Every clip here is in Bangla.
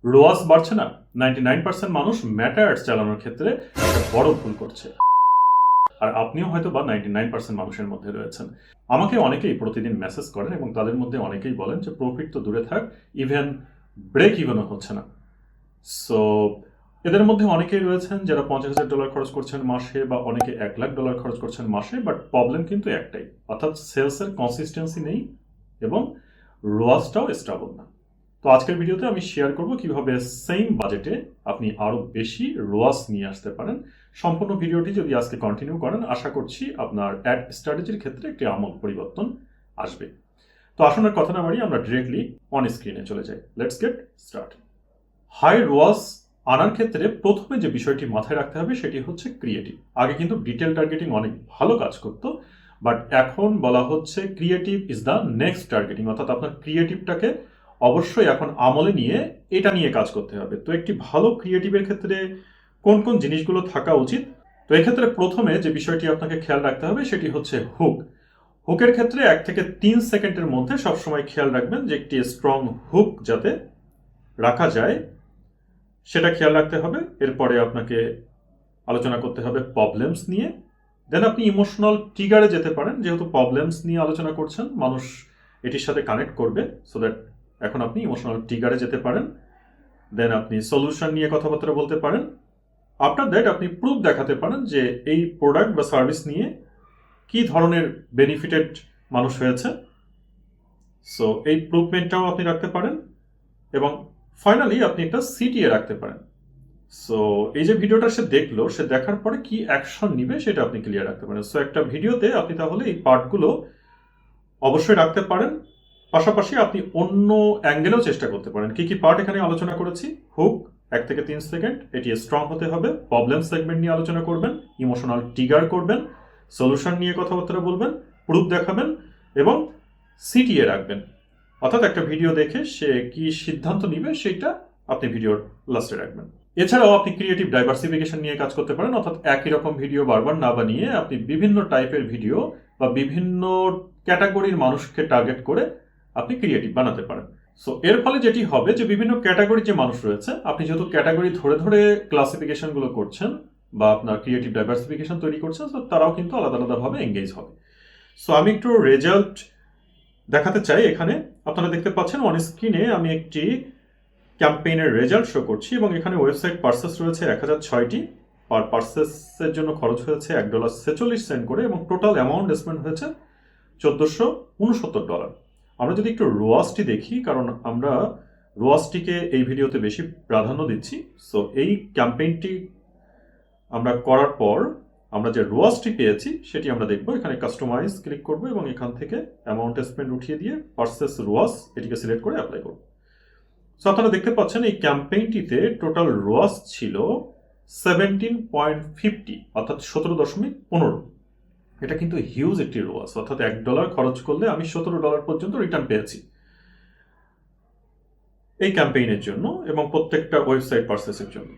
রোয়াস বাড়ছে না। 99% মানুষ ম্যাটার্স চালানোর ক্ষেত্রে একটা বড় ভুল করছে। আর আপনিও হয়তো বা 99% মানুষের মধ্যে রয়েছেন। আমাকে অনেকেই প্রতিদিন মেসেজ করেন এবং তাদের মধ্যে অনেকেই বলেন যে প্রফিট তো দূরে থাক, ইভেন ব্রেক ইভেনও হচ্ছে না। সো এদের মধ্যে অনেকেই রয়েছেন যারা $50,000 খরচ করছেন মাসে, বা অনেকে $1,00,000 খরচ করছেন মাসে, বাট প্রবলেম কিন্তু একটাই, অর্থাৎ সেলসের কনসিস্টেন্সি নেই এবং রোয়াজটাও স্টেবল না। তো আজকের ভিডিওতে আমি শেয়ার করব কিভাবে সেম বাজেটে আপনি আরো বেশি রোয়াজ নিয়ে আসতে পারেন। সম্পূর্ণ ভিডিওটি যদি আজকে কন্টিনিউ করেন, আশা করছি আপনার অ্যাড স্ট্র্যাটেজির ক্ষেত্রে একটি আমূল পরিবর্তন আসবে। তো আসুন আর কথা না বাড়িয়ে আমরা ডিরেক্টলি অন স্ক্রিনে চলে যাই। Let's get start. হাই রোয়াজ আনার ক্ষেত্রে প্রথমে যে বিষয়টি মাথায় রাখতে হবে সেটি হচ্ছে ক্রিয়েটিভ। আগে কিন্তু ডিটেল টার্গেটিং অনেক ভালো কাজ করতো, বাট এখন বলা হচ্ছে creative is the next targeting, অর্থাৎ আপনার ক্রিয়েটিভটাকে অবশ্যই এখন আমলে নিয়ে এটা নিয়ে কাজ করতে হবে। তো একটি ভালো ক্রিয়েটিভের ক্ষেত্রে কোন কোন জিনিসগুলো থাকা উচিত? তো এক্ষেত্রে প্রথমে যে বিষয়টি আপনাকে খেয়াল রাখতে হবে সেটি হচ্ছে হুক। হুকের ক্ষেত্রে 1 থেকে 3 সেকেন্ডের মধ্যে সবসময় খেয়াল রাখবেন যে একটি স্ট্রং হুক যাতে রাখা যায় সেটা খেয়াল রাখতে হবে। এরপরে আপনাকে আলোচনা করতে হবে প্রবলেমস নিয়ে। দেন আপনি ইমোশনাল ট্রিগারে যেতে পারেন, যেহেতু প্রবলেমস নিয়ে আলোচনা করছেন, মানুষ এটির সাথে কানেক্ট করবে, সো দ্যাট এখন আপনি ইমোশনাল ট্রিগারে যেতে পারেন। দেন আপনি সলিউশন নিয়ে কথাবার্তা বলতে পারেন। আফটার দ্যাট আপনি প্রুফ দেখাতে পারেন যে এই প্রোডাক্ট বা সার্ভিস নিয়ে কি ধরনের বেনিফিটেড মানুষ হয়েছে, সো এই প্রুফমেন্টটাও আপনি রাখতে পারেন। এবং ফাইনালি আপনি একটা সিটিএ রাখতে পারেন। সো এই যে ভিডিওটা সে দেখলো, সে দেখার পরে কি অ্যাকশন নিবে সেটা আপনি ক্লিয়ার রাখতে পারেন। সো একটা ভিডিওতে আপনি তাহলে এই পার্টগুলো অবশ্যই রাখতে পারেন। পাশাপাশি আপনি অন্য অ্যাঙ্গেলেও চেষ্টা করতে পারেন। কি কি পার্ট এখানে আলোচনা করেছি? হুক 1 থেকে 3 সেকেন্ড, এটি স্ট্রং হতে হবে। প্রবলেম সেগমেন্ট নিয়ে আলোচনা করবেন, ইমোশনাল ট্রিগার করবেন, সলিউশন নিয়ে কথাবার্তা বলবেন, প্রুফ দেখাবেন এবং সিটিএ রাখবেন। অর্থাৎ একটা ভিডিও দেখে সে কি সিদ্ধান্ত নিবে সেটা আপনি ভিডিওর লাস্টে রাখবেন। এছাড়াও আপনি ক্রিয়েটিভ ডাইভার্সিফিকেশন নিয়ে কাজ করতে পারেন, অর্থাৎ একই রকম ভিডিও বারবার না বানিয়ে আপনি বিভিন্ন টাইপের ভিডিও বা বিভিন্ন ক্যাটাগরির মানুষকে টার্গেট করে আপনি ক্রিয়েটিভ বানাতে পারেন। সো এর ফলে যেটি হবে যে বিভিন্ন ক্যাটাগরির যে মানুষ রয়েছে, আপনি যেহেতু ক্যাটাগরি ধরে ধরে ক্লাসিফিকেশনগুলো করছেন বা আপনার ক্রিয়েটিভ ডাইভার্সিফিকেশন তৈরি করছেন, তো তারাও কিন্তু আলাদা আলাদাভাবে এঙ্গেজ হবে। সো আমি একটু রেজাল্ট দেখাতে চাই। এখানে আপনারা দেখতে পাচ্ছেন অন স্ক্রিনে আমি একটি ক্যাম্পেইনের রেজাল্ট শো করছি এবং এখানে ওয়েবসাইট পার্সেস রয়েছে 1006টি। পার পার্সেসের জন্য খরচ হয়েছে $1.46 করে এবং টোটাল অ্যামাউন্ট স্পেন্ড হয়েছে $1,469। আমরা যদি একটু রোয়াজটি দেখি, কারণ আমরা রোয়াজটিকে এই ভিডিওতে বেশি প্রাধান্য দিচ্ছি। সো এই ক্যাম্পেইনটি আমরা করার পর আমরা যে রোয়াজটি পেয়েছি সেটি আমরা দেখব। এখানে কাস্টমাইজ ক্লিক করব এবং এখান থেকে অ্যামাউন্ট স্পেন্ড উঠিয়ে দিয়ে পার্সেস রোয়াজ এটিকে সিলেক্ট করে অ্যাপ্লাই করব। সো আপনারা দেখতে পাচ্ছেন এই ক্যাম্পেইনটিতে টোটাল রোয়াজ ছিল 17.50, অর্থাৎ 17.15। এটা কিন্তু হিউজ একটি রোয়াজ, অর্থাৎ $1 খরচ করলে আমি $17 পর্যন্ত রিটার্ন পেয়েছি এই ক্যাম্পেইনের জন্য এবং প্রত্যেকটা ওয়েবসাইট পার্সেসের জন্য।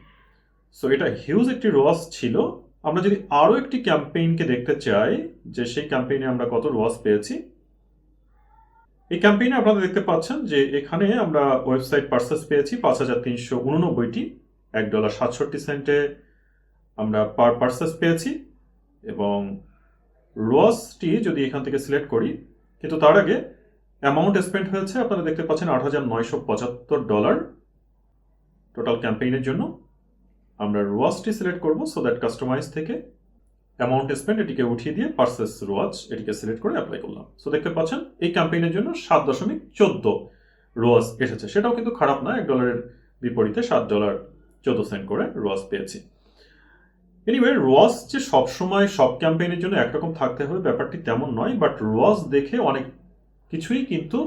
সো এটা হিউজ একটি রোয়াজ ছিল। আমরা যদি আরও একটি ক্যাম্পেইনকে দেখতে চাই যে সেই ক্যাম্পেইনে আমরা কত রোয়াজ পেয়েছি, এই ক্যাম্পেইনে আপনারা দেখতে পাচ্ছেন যে এখানে আমরা ওয়েবসাইট পার্সেস পেয়েছি 5,389টি, $1.67 আমরা পার পার্সেস পেয়েছি। এবং রোয়াজটি যদি এখান থেকে সিলেক্ট করি, কিন্তু তার আগে অ্যামাউন্ট স্পেন্ড হয়েছে আপনারা দেখতে পাচ্ছেন $8,975 টোটাল ক্যাম্পেইনের জন্য। আমরা রোয়াজটি সিলেক্ট করব, সো দ্যাট কাস্টমাইজ থেকে অ্যামাউন্ট স্পেন্ড এটিকে উঠিয়ে দিয়ে পার্সেস রোয়াজ এটিকে সিলেক্ট করে অ্যাপ্লাই করলাম। সো দেখতে পাচ্ছেন এই ক্যাম্পেইনের জন্য 7.14 রোয়াজ এসেছে। সেটাও কিন্তু খারাপ না, $1 বিপরীতে $7.14 করে রোয়াজ পেয়েছি। এনিওয়ে, রোয়াজ যে সবসময় সব ক্যাম্পেইনের জন্য একরকম থাকতে হবে ব্যাপারটি তেমন নয়, বাট রোয়াজ দেখে অনেক কিছুই কিন্তু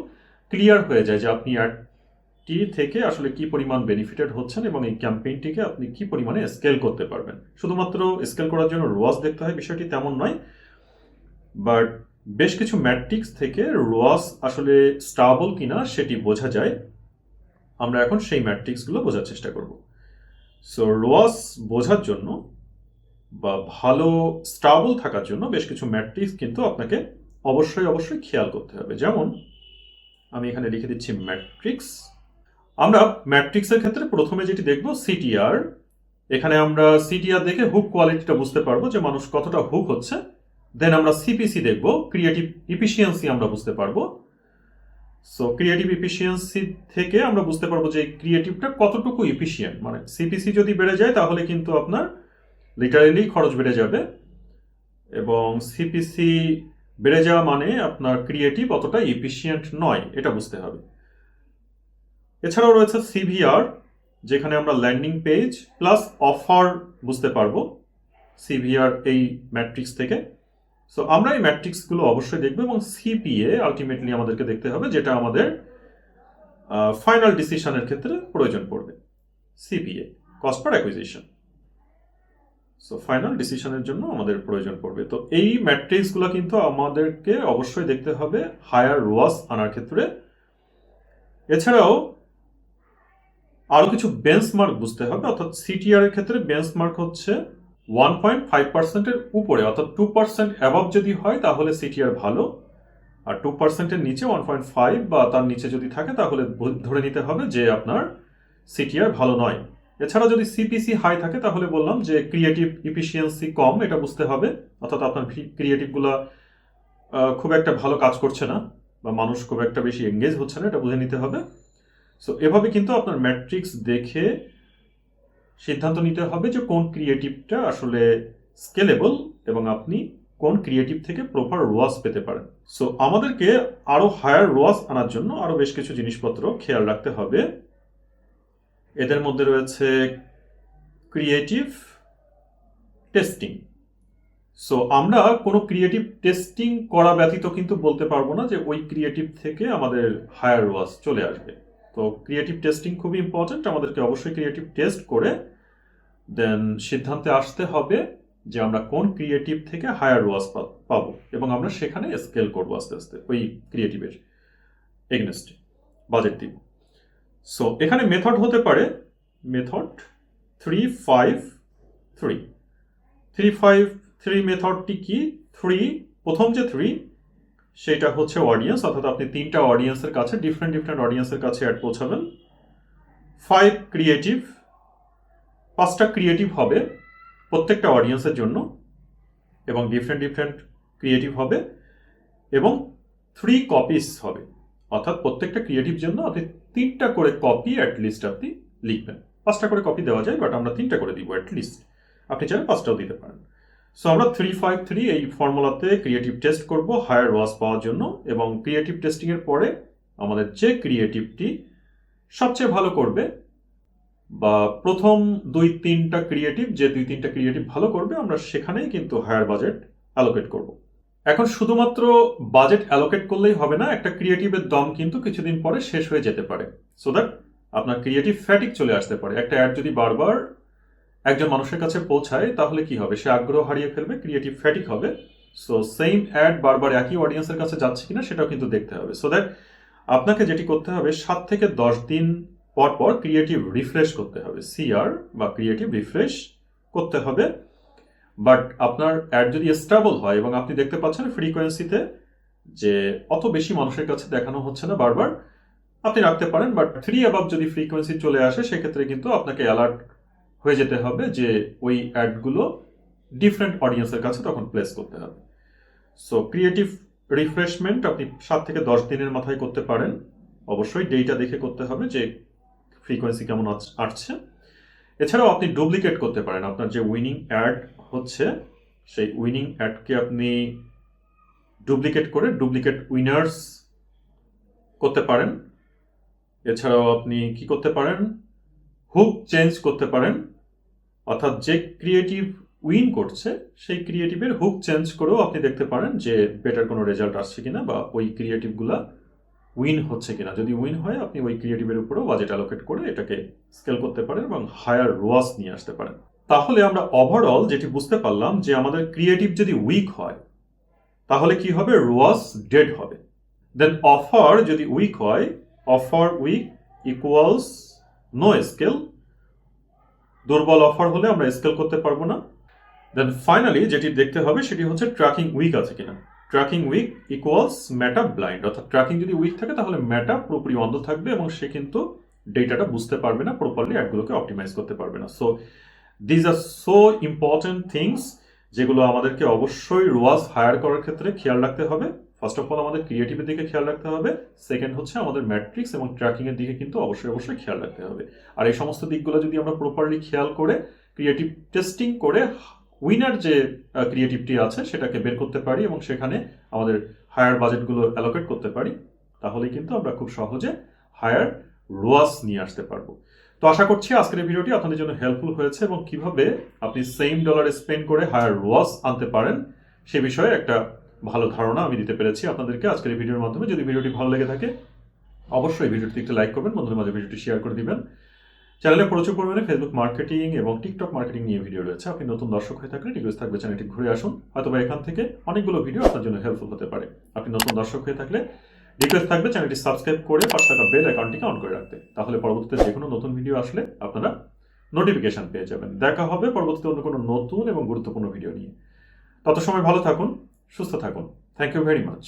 ক্লিয়ার হয়ে যায় যে আপনি অ্যাডটি থেকে আসলে কি পরিমাণ বেনিফিটেড হচ্ছেন এবং এই ক্যাম্পেইনটিকে আপনি কি পরিমাণে স্কেল করতে পারবেন। শুধুমাত্র স্কেল করার জন্য রোয়াজ দেখতে হয় বিষয়টি তেমন নয়, বাট বেশ কিছু ম্যাট্রিক্স থেকে রোয়াজ আসলে স্টেবল কিনা সেটি বোঝা যায়। আমরা এখন সেই ম্যাট্রিক্সগুলো বোঝার চেষ্টা করব। সো রোয়াজ বোঝার জন্য বা ভালো স্টেবল থাকার জন্য বেশ কিছু ম্যাট্রিক্স কিন্তু আপনাকে অবশ্যই খেয়াল করতে হবে। যেমন আমি এখানে লিখে দিচ্ছি ম্যাট্রিক্স আমরা ম্যাট্রিক্সের ক্ষেত্রে প্রথমে যেটি দেখব সিটিআর। এখানে আমরা সিটিআর দেখে হুক কোয়ালিটিটা বুঝতে পারবো যে মানুষ কতটা হুক হচ্ছে। দেন আমরা সিপিসি দেখব, ক্রিয়েটিভ ইফিসিয়েন্সি আমরা বুঝতে পারবো। সো ক্রিয়েটিভ ইফিসিয়েন্সি থেকে আমরা বুঝতে পারবো যে ক্রিয়েটিভটা কতটুকু ইফিসিয়েন্ট। মানে সিপিসি যদি বেড়ে যায় তাহলে কিন্তু আপনার লিটারেলি খরচ বেড়ে যাবে, এবং সিপিসি বেড়ে যাওয়া মানে আপনার ক্রিয়েটিভ অতটা ইফিসিয়েন্ট নয়, এটা বুঝতে হবে। এছাড়াও রয়েছে সিভিআর, যেখানে আমরা ল্যান্ডিং পেজ প্লাস অফার বুঝতে পারবো সিভিআর এই ম্যাট্রিক্স থেকে। সো আমরা এই ম্যাট্রিক্সগুলো অবশ্যই দেখবো, এবং সিপিএ আলটিমেটলি আমাদেরকে দেখতে হবে, যেটা আমাদের ফাইনাল ডিসিশনের ক্ষেত্রে প্রয়োজন পড়বে। CPA, cost per acquisition. So final ডিসিশনের জন্য আমাদের প্রয়োজন পড়বে। তো এই ম্যাট্রিক্সগুলো কিন্তু আমাদেরকে অবশ্যই দেখতে হবে হায়ার রোয়াস আনার ক্ষেত্রে। এছাড়াও আরও কিছু বেঞ্চমার্ক বুঝতে হবে, অর্থাৎ সিটিআর এর ক্ষেত্রে বেঞ্চমার্ক হচ্ছে 1.5%-এর উপরে, অর্থাৎ 2% অ্যাবভ যদি হয় তাহলে সিটিআর ভালো, আর 2%-এর নিচে 1.5 বা তার নিচে যদি থাকে তাহলে ধরে নিতে হবে যে আপনার সিটিআর ভালো নয়। এছাড়া যদি সিপিসি হাই থাকে তাহলে বললাম যে ক্রিয়েটিভ ইফিসিয়েন্সি কম, এটা বুঝতে হবে, অর্থাৎ আপনার ক্রিয়েটিভগুলো খুব একটা ভালো কাজ করছে না বা মানুষ খুব একটা বেশি এঙ্গেজ হচ্ছে না, এটা বুঝে নিতে হবে। সো এভাবে কিন্তু আপনার ম্যাট্রিক্স দেখে সিদ্ধান্ত নিতে হবে যে কোন ক্রিয়েটিভটা আসলে স্কেলেবল এবং আপনি কোন ক্রিয়েটিভ থেকে প্রপার রোয়াস পেতে পারেন। সো আমাদেরকে আরও হায়ার রোয়াস আনার জন্য আরও বেশ কিছু জিনিসপত্র খেয়াল রাখতে হবে। এদের মধ্যে রয়েছে ক্রিয়েটিভ টেস্টিং। সো আমরা কোনো ক্রিয়েটিভ টেস্টিং করা ব্যতীত কিন্তু বলতে পারবো না যে ওই ক্রিয়েটিভ থেকে আমাদের হায়ার রোয়াস চলে আসবে। তো ক্রিয়েটিভ টেস্টিং খুবই ইম্পর্ট্যান্ট, আমাদেরকে অবশ্যই ক্রিয়েটিভ টেস্ট করে দেন সিদ্ধান্তে আসতে হবে যে আমরা কোন ক্রিয়েটিভ থেকে হায়ার রোয়াস পাবো, এবং আমরা সেখানে স্কেল করবো আস্তে আস্তে ওই ক্রিয়েটিভের এগনেস্টে বাজেট দিব। সো এখানে মেথড হতে পারে মেথড 3-5-3। 3-5-3 মেথডটি কি? প্রথম যে 3 সেটা হচ্ছে অডিয়েন্স, অর্থাৎ আপনি 3টা অডিয়েন্সের কাছে ডিফারেন্ট অডিয়েন্সের কাছে অ্যাড পৌঁছাবেন। 5 ক্রিয়েটিভ, 5টা ক্রিয়েটিভ হবে প্রত্যেকটা অডিয়েন্সের জন্য, এবং ডিফারেন্ট ক্রিয়েটিভ হবে, এবং 3 কপিস হবে, অর্থাৎ প্রত্যেকটা ক্রিয়েটিভ জন্য আপনি 3টা করে কপি অ্যাটলিস্ট আপনি লিখবেন। 5টা করে কপি দেওয়া যায়, বাট আমরা 3টা করে দিব অ্যাটলিস্ট, আপনি চাইলে 5টাও দিতে পারেন। সো আমরা 3-5-3 এই ফর্মুলাতে ক্রিয়েটিভ টেস্ট করব হায়ার রোয়াস পাওয়ার জন্য, এবং ক্রিয়েটিভ টেস্টিংয়ের পরে আমাদের যে ক্রিয়েটিভটি সবচেয়ে ভালো করবে বা প্রথম 2-3টা ক্রিয়েটিভ, যে 2-3টা ক্রিয়েটিভ ভালো করবে, আমরা সেখানেই কিন্তু হায়ার বাজেট অ্যালোকেট করব। এখন শুধুমাত্র বাজেট অ্যালোকেট করলেই হবে না, একটা ক্রিয়েটিভের দম কিন্তু কিছুদিন পরে শেষ হয়ে যেতে পারে। সো দ্যাট আপনার ক্রিয়েটিভ ফ্যাটিক চলে আসতে পারে। একটা অ্যাড যদি বারবার একজন মানুষের কাছে পৌঁছায় তাহলে কি হবে? সে আগ্রহ হারিয়ে ফেলবে, ক্রিয়েটিভ ফ্যাটিক হবে। সো সেম অ্যাড বারবার একই অডিয়েন্সের কাছে যাচ্ছে কিনা সেটাও কিন্তু দেখতে হবে। সো দ্যাট আপনাকে যেটি করতে হবে, 7 থেকে 10 দিন পর পর ক্রিয়েটিভ রিফ্রেশ করতে হবে, সিআর বা ক্রিয়েটিভ রিফ্রেশ করতে হবে। বাট আপনার অ্যাড যদি স্টেবল হয় এবং আপনি দেখতে পাচ্ছেন ফ্রিকোয়েন্সিতে যে অত বেশি মানুষের কাছে দেখানো হচ্ছে না বারবার, আপনি রাখতে পারেন। বাট 3 অ্যাবাভ যদি ফ্রিকোয়েন্সি চলে আসে সেক্ষেত্রে কিন্তু আপনাকে অ্যালার্ট হয়ে যেতে হবে যে ওই অ্যাডগুলো ডিফারেন্ট অডিয়েন্সের কাছে তখন প্লেস করতে হবে। সো ক্রিয়েটিভ রিফ্রেশমেন্ট আপনি 7 থেকে 10 দিনের মাথায় করতে পারেন। অবশ্যই ডেটা দেখে করতে হবে যে ফ্রিকোয়েন্সি কেমন আসছে। এছাড়াও আপনি ডুপ্লিকেট করতে পারেন, আপনার যে উইনিং অ্যাড হচ্ছে সেই উইনিং অ্যাডকে আপনি ডুপ্লিকেট করে ডুপ্লিকেট উইনার্স করতে পারেন। এছাড়াও আপনি কি করতে পারেন, হুক চেঞ্জ করতে পারেন, অর্থাৎ যে ক্রিয়েটিভ উইন করছে সেই ক্রিয়েটিভের হুক চেঞ্জ করেও আপনি দেখতে পারেন যে বেটার কোনো রেজাল্ট আসছে কিনা বা ওই ক্রিয়েটিভগুলা উইন হচ্ছে কিনা। যদি উইন হয় আপনি ওই ক্রিয়েটিভের উপরেও বাজেট অ্যালোকেট করে এটাকে স্কেল করতে পারেন এবং হায়ার রোয়াস নিয়ে আসতে পারেন। তাহলে আমরা ওভারঅল যেটি বুঝতে পারলাম যে আমাদের ক্রিয়েটিভ যদি উইক হয় তাহলে কি হবে? রোয়াস ডেড হবে। দেন অফার যদি উইক হয়, offer weak equals no scale. দুর্বল অফার হলে আমরা স্কেল করতে পারবো না। দেন ফাইনালি যেটি দেখতে হবে সেটি হচ্ছে ট্র্যাকিং উইক আছে কিনা। ট্র্যাকিং উইক ইকুয়ালস মেটা ব্লাইন্ড, অর্থাৎ ট্র্যাকিং যদি উইক থাকে তাহলে মেটা পুরোপুরি অন্ধ থাকবে এবং সে কিন্তু ডেটাটা বুঝতে পারবে না, প্রপারলি অ্যাডগুলোকে অপটিমাইজ করতে পারবে না। So these are so important things যেগুলো আমাদেরকে অবশ্যই রোয়াজ হায়ার করার ক্ষেত্রে খেয়াল রাখতে হবে। ফার্স্ট অফ অল আমাদের ক্রিয়েটিভের দিকে খেয়াল রাখতে হবে, সেকেন্ড হচ্ছে আমাদের ম্যাট্রিক্স এবং ট্র্যাকিংয়ের দিকে কিন্তু অবশ্যই খেয়াল রাখতে হবে। আর এই সমস্ত দিকগুলো যদি আমরা প্রপারলি খেয়াল করে ক্রিয়েটিভ টেস্টিং করে উইনার যে ক্রিয়েটিভটি আছে সেটাকে বের করতে পারি এবং সেখানে আমাদের হায়ার বাজেটগুলো অ্যালোকেট করতে পারি, তাহলে কিন্তু আমরা খুব সহজে হায়ার রোয়াজ নিয়ে আসতে পারবো। তো আশা করছি আজকের এই ভিডিওটি আপনাদের জন্য হেল্পফুল হয়েছে এবং কিভাবে আপনি সেম ডলার স্পেন্ড করে হায়ার রোয়াজ আনতে পারেন সে বিষয়ে একটা ভালো ধারণা আমি দিতে পেরেছি আপনাদেরকে আজকের এই ভিডিওর মাধ্যমে। যদি ভিডিওটি ভালো লেগে থাকে অবশ্যই ভিডিওটি একটু লাইক করবেন, বন্ধুদের মাঝে ভিডিওটি শেয়ার করে দিবেন। চ্যানেলে প্রচুর পরিমাণে ফেসবুক মার্কেটিং এবং টিকটক মার্কেটিং নিয়ে ভিডিও রয়েছে। আপনি নতুন দর্শক হয়ে থাকলে রিকোয়েস্ট থাকবে চ্যানেলটি ঘুরে আসুন, হয়তোবা এখান থেকে অনেকগুলো ভিডিও আপনার জন্য হেল্পফুল হতে পারে। আপনি নতুন দর্শক হয়ে থাকলে রিকোয়েস্ট থাকবে চ্যানেলটি সাবস্ক্রাইব করে পাশে থাকা বেল আইকনটিকে অন করে রাখতে, তাহলে পরবর্তীতে যে কোনো নতুন ভিডিও আসলে আপনারা নোটিফিকেশন পেয়ে যাবেন। দেখা হবে পরবর্তীতে অন্য কোনো নতুন এবং গুরুত্বপূর্ণ ভিডিও নিয়ে। তত সময় ভালো থাকুন, সুস্থ থাকুন। Thank you very much.